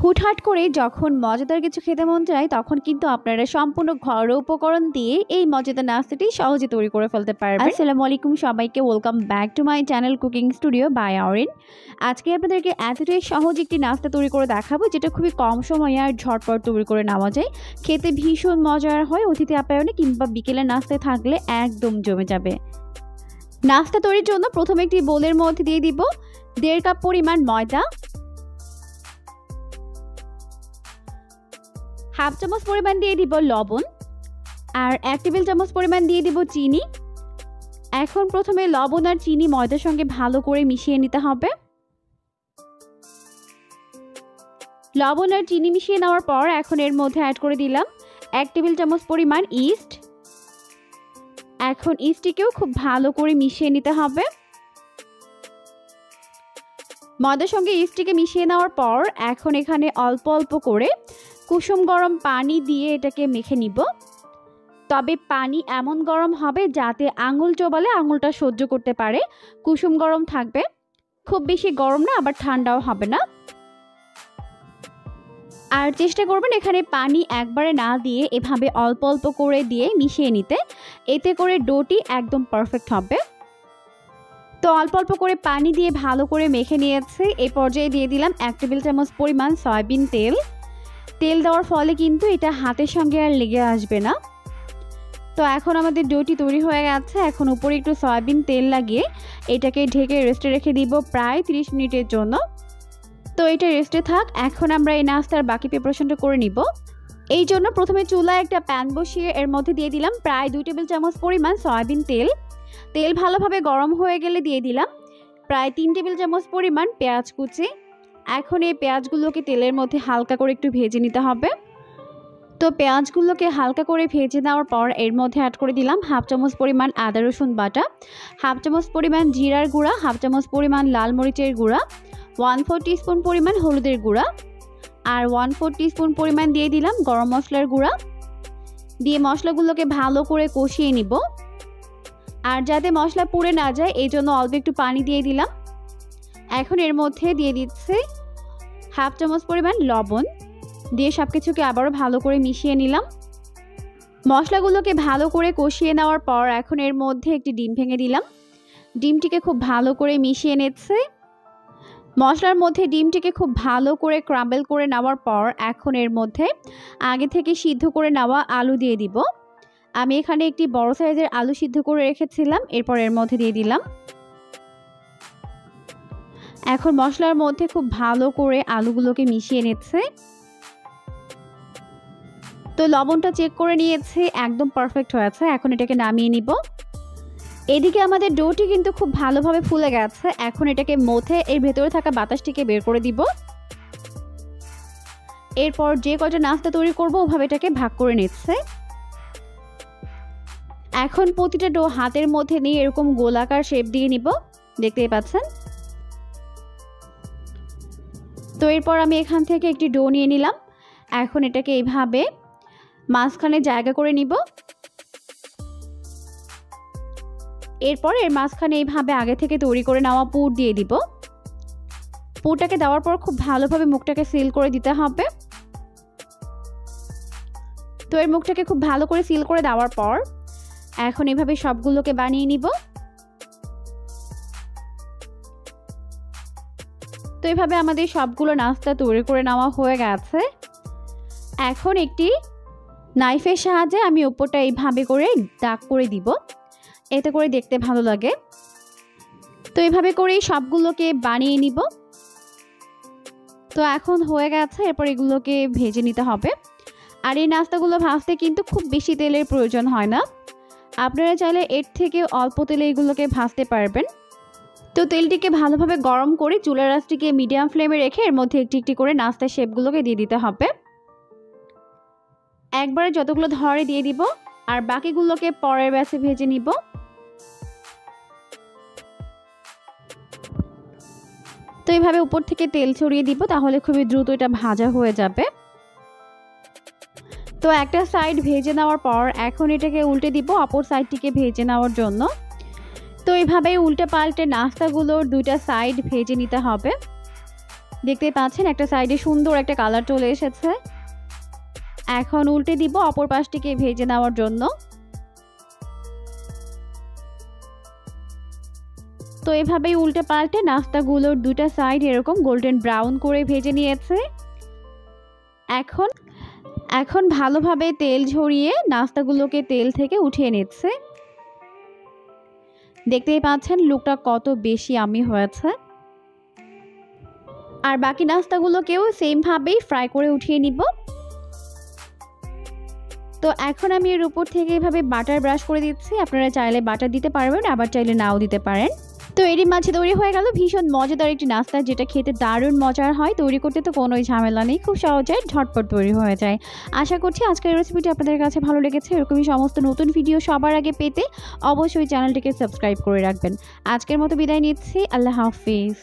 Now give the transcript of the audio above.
হুটহাট করে যখন মজাদার কিছু খেতে মন চায় তখন কিন্তু আপনারা সম্পূর্ণ ঘরোয়া উপকরণ দিয়ে এই মজাদার নাস্তাটি সহজে তৈরি করে ফেলতে পারবেন। আসসালামু আলাইকুম সবাইকে, welcome back to my channel cooking studio by Arin. আজকে আপনাদেরকে এতটাই সহজ একটি নাস্তা তৈরি করে দেখাবো যেটা খুবই কম সময়ে আর ঝটপট তৈরি করে নেওয়া যায়। খেতে ভীষণ মজার হয়, অতিথি আপ্যায়নে কিংবা বিকেলের নাস্তায় থাকলে একদম জমে যাবে। নাস্তা তৈরির জন্য প্রথমে একটি বোলের মধ্যে দিয়ে দিব 1.5 কাপ পরিমাণ ময়দা, হাফ চামচ পরিমাণ দিয়ে দিব লবণ, আর 1 টেবিল চামচ পরিমাণ দিয়ে দিব চিনি। এখন প্রথমে লবণ আর চিনি ময়দার সঙ্গে ভালো করে মিশিয়ে নিতে হবে। লবণ আর চিনি মিশিয়ে নেওয়ার পর এখন এর মধ্যে অ্যাড করে দিলাম 1 টেবিল চামচ পরিমাণ ইস্ট। এখন ইস্টটিকেও খুব ভালো করে মিশিয়ে নিতে হবে। ময়দার সঙ্গে ইস্টটিকে মিশিয়ে নেওয়ার পর এখন এখানে অল্প অল্প করে কুসুম গরম পানি দিয়ে এটাকে মেখে নিব। তবে পানি এমন গরম হবে যাতে আঙুল চোবালে আঙুলটা সহ্য করতে পারে। কুসুম গরম থাকবে, খুব বেশি গরম না আবার ঠান্ডাও হবে না। আর চেষ্টা করবেন এখানে পানি একবারে না দিয়ে এভাবে অল্প অল্প করে দিয়ে মিশিয়ে নিতে, এতে করে ডোটি একদম পারফেক্ট হবে। তো অল্প অল্প করে পানি দিয়ে ভালো করে মেখে নিয়েছে। এই পর্যায়ে দিয়ে দিলাম 1 টেবিল চামচ পরিমাণ সয়াবিন তেল। তেল দেওয়ার ফলে কিন্তু এটা হাতের সঙ্গে আর লেগে আসবে না। তো এখন আমাদের ডোটি তৈরি হয়ে গেছে। এখন উপরে একটু সয়াবিন তেল লাগিয়ে এটাকে ঢেকে রেস্টে রেখে দিব প্রায় 30 মিনিটের জন্য। তো এটা রেস্টে থাক, এখন আমরা এই নাস্তার বাকি প্রিপারেশনটা করে নিব। এই জন্য প্রথমে চুলায় একটা প্যান বসিয়ে এর মধ্যে দিয়ে দিলাম প্রায় 2 টেবিল চামচ পরিমাণ সয়াবিন তেল। তেল ভালোভাবে গরম হয়ে গেলে দিয়ে দিলাম প্রায় 3 টেবিল চামচ পরিমাণ পেঁয়াজ কুচি। এখন এই পেঁয়াজগুলোকে তেলের মধ্যে হালকা করে একটু ভেজে নিতে হবে। তো পেঁয়াজগুলোকে হালকা করে ভেজে নেওয়ার পর এর মধ্যে অ্যাড করে দিলাম হাফ চামচ পরিমাণ আদা রসুন বাটা, হাফ চামচ পরিমাণ জিরার গুঁড়া, হাফ চামচ পরিমাণ লাল মরিচের গুঁড়া, 1/4 টিস্পুন পরিমাণ হলুদের গুঁড়া, আর 1/4 টিস্পুন পরিমাণ দিয়ে দিলাম গরম মশলার গুঁড়া। দিয়ে মশলাগুলোকে ভালো করে কষিয়ে নিব। আর যাতে মশলা পুড়ে না যায় এই জন্য অল্প একটু পানি দিয়ে দিলাম। এখন এর মধ্যে দিয়ে দিচ্ছি হাফ চামচ পরিমাণ লবণ, দিয়ে সব কিছুকে আবারও ভালো করে মিশিয়ে নিলাম। মশলাগুলোকে ভালো করে কষিয়ে নেওয়ার পর এখন এর মধ্যে একটি ডিম ভেঙে দিলাম। ডিমটিকে খুব ভালো করে মিশিয়ে নিচ্ছে। মশলার মধ্যে ডিমটিকে খুব ভালো করে ক্রাম্বল করে নেওয়ার পর এখন এর মধ্যে আগে থেকে সিদ্ধ করে নেওয়া আলু দিয়ে দিব। আমি এখানে একটি বড় সাইজের আলু সিদ্ধ করে রেখেছিলাম, এরপর এর মধ্যে দিয়ে দিলাম। এখন মশলার মধ্যে খুব ভালো করে আলুগুলোকে মিশিয়ে নিচ্ছে। তো লবণটা চেক করে নিয়েছে, একদম পারফেক্ট হয়েছে। এখন এটাকে নামিয়ে নিব। এদিকে আমাদের ডোটি কিন্তু খুব ভালোভাবে ফুলে গেছে। এখন এটাকে মথে এর ভেতরে থাকা বাতাসটিকে বের করে দিব। এরপর যে কয়টা নাস্তা তৈরি করব ওভাবে এটাকে ভাগ করে নিচ্ছে। এখন প্রতিটা ডো হাতের মধ্যে নিয়ে এরকম গোলাকার শেপ দিয়ে নিব, দেখতেই পাচ্ছেন। তো এরপর আমি এখান থেকে একটি ডো নিয়ে নিলাম। এখন এটাকে এইভাবে মাঝখানে জায়গা করে নিব। এরপর এর মাঝখানে এইভাবে আগে থেকে তৈরি করে নেওয়া পুর দিয়ে দিব। পুরটাকে দেওয়ার পর খুব ভালোভাবে মুখটাকে সিল করে দিতে হবে। তো এর মুখটাকে খুব ভালো করে সিল করে দেওয়ার পর এখন এভাবে সবগুলোকে বানিয়ে নিব। তো এভাবে আমাদের সবগুলো নাস্তা তৈরি করে নেওয়া হয়ে গেছে। এখন একটি নাইফের সাহায্যে আমি উপরটা এইভাবে করে দাগ করে দিব, এতে করে দেখতে ভালো লাগে। তো এইভাবে করেই সবগুলোকে বানিয়ে নিব। তো এখন হয়ে গেছে, এরপর এগুলোকে ভেজে নিতে হবে। আর এই নাস্তাগুলো ভাজতে কিন্তু খুব বেশি তেলের প্রয়োজন হয় না, আপনারা চাইলে এর থেকে অল্প তেলে এগুলোকে ভাজতে পারবেন। তো তেলটিকে ভালোভাবে গরম করে চুলার আঁচটিকে মিডিয়াম ফ্লেমে রেখে এর মধ্যে একটি একটি করে নাস্তার শেপগুলোকে দিয়ে দিতে হবে। একবারে যতগুলো ধরে দিয়ে দিব আর বাকিগুলোকে পরের ব্যাচে ভেজে নিব। তো এইভাবে উপর থেকে তেল ছড়িয়ে দিব, তাহলে খুবই দ্রুত এটা ভাজা হয়ে যাবে। তো একটা সাইড ভেজে নেওয়ার পর এখন এটাকে উল্টে দিব অপর সাইডটিকে ভেজে নেওয়ার জন্য। তো এইভাবে উল্টে পাল্টে নাস্তাগুলোর দুইটা সাইড ভেজে নিতে হবে। দেখতেই পাচ্ছেন একটা সাইডে সুন্দর একটা কালার চলে এসেছে। এখন উল্টে দিব অপর পাশটিকে ভেজে নেওয়ার জন্য। তো এভাবেই উল্টে পাল্টে নাস্তাগুলোর দুটা সাইড এরকম গোল্ডেন ব্রাউন করে ভেজে নিয়েছে। এখন ভালোভাবে তেল ঝরিয়ে নাস্তাগুলোকে তেল থেকে উঠিয়ে নিচ্ছে। দেখতেই পাচ্ছেন লুকটা কত বেশি ইয়াম্মি হয়েছে। আর বাকি নাস্তাগুলোকেও সেম ভাবেই ফ্রাই করে উঠিয়ে নিব। তো এখন আমি এর উপর থেকে এভাবে বাটার ব্রাশ করে দিচ্ছি। আপনারা চাইলে বাটার দিতে পারবেন, আবার চাইলে নাও দিতে পারেন। তো এরই মাঝে তৈরি হয়ে গেল ভীষণ মজাদার একটি নাস্তা, যেটা খেতে দারুণ মজার হয়। তৈরি করতে তো কোনোই ঝামেলা নেই, খুব সহজে ঝটপট তৈরি হয়ে যায়। আশা করছি আজকের রেসিপিটি আপনাদের কাছে ভালো লেগেছে। এরকমই সমস্ত নতুন ভিডিও সবার আগে পেতে অবশ্যই চ্যানেলটিকে সাবস্ক্রাইব করে রাখবেন। আজকের মতো বিদায় নিচ্ছি, আল্লাহ হাফিজ।